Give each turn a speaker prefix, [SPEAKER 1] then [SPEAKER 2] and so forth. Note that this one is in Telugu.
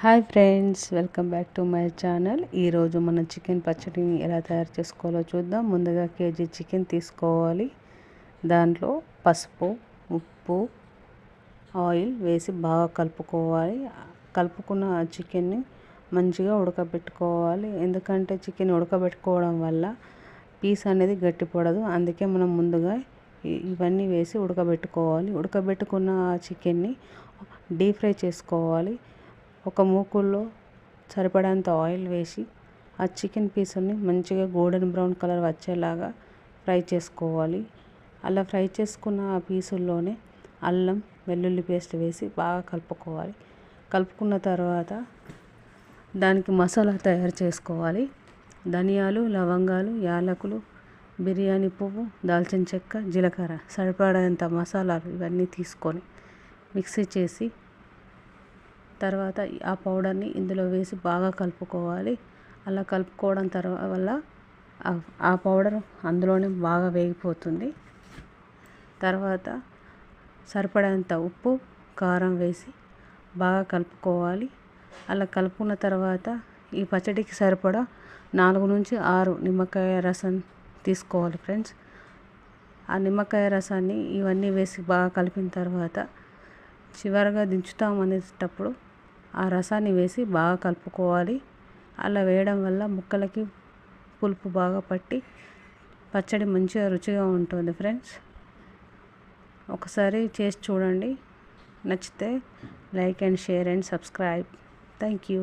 [SPEAKER 1] Hi friends, welcome back to my channel. ఈరోజు మనం చికెన్ పచ్చడిని ఎలా తయారు చేసుకోవాలో చూద్దాం. ముందుగా కేజీ చికెన్ తీసుకోవాలి. దాంట్లో పసుపు, ఉప్పు, ఆయిల్ వేసి బాగా కలుపుకోవాలి. కలుపుకున్న చికెన్ని మంచిగా ఉడకబెట్టుకోవాలి. ఎందుకంటే చికెన్ ఉడకబెట్టుకోవడం వల్ల పీస్ అనేది గట్టిపడదు. అందుకే మనం ముందుగా ఇవన్నీ వేసి ఉడకబెట్టుకోవాలి. ఉడకబెట్టుకున్న చికెన్ని డీప్ ఫ్రై చేసుకోవాలి. ఒక మూకుల్లో సరిపడంత ఆయిల్ వేసి ఆ చికెన్ పీసుని మంచిగా గోల్డెన్ బ్రౌన్ కలర్ వచ్చేలాగా ఫ్రై చేసుకోవాలి. అలా ఫ్రై చేసుకున్న ఆ పీసుల్లోనే అల్లం వెల్లుల్లి పేస్ట్ వేసి బాగా కలుపుకోవాలి. కలుపుకున్న తర్వాత దానికి మసాలా తయారు చేసుకోవాలి. ధనియాలు, లవంగాలు, యాలకులు, బిర్యానీ పువ్వు, దాల్చిన చెక్క, జీలకర్ర, సరిపడేంత మసాలాలు ఇవన్నీ తీసుకొని మిక్సీ చేసి తర్వాత ఆ పౌడర్ని ఇందులో వేసి బాగా కలుపుకోవాలి. అలా కలుపుకోవడం వల్ల ఆ పౌడర్ అందులోనే బాగా వేగిపోతుంది. తర్వాత సరిపడేంత ఉప్పు, కారం వేసి బాగా కలుపుకోవాలి. అలా కలుపుకున్న తర్వాత ఈ పచ్చడికి సరిపడా 4 నుంచి 6 నిమ్మకాయ రసం తీసుకోవాలి ఫ్రెండ్స్. ఆ నిమ్మకాయ రసాన్ని ఇవన్నీ వేసి బాగా కలిపిన తర్వాత చివరగా దించుతామనేటప్పుడు ఆ రసాన్ని వేసి బాగా కలుపుకోవాలి. అలా వేయడం వల్ల ముక్కలకి పులుపు బాగా పట్టి పచ్చడి మంచిగా రుచిగా ఉంటుంది ఫ్రెండ్స్. ఒకసారి చేసి చూడండి. నచ్చితే like and share and subscribe. Thank you.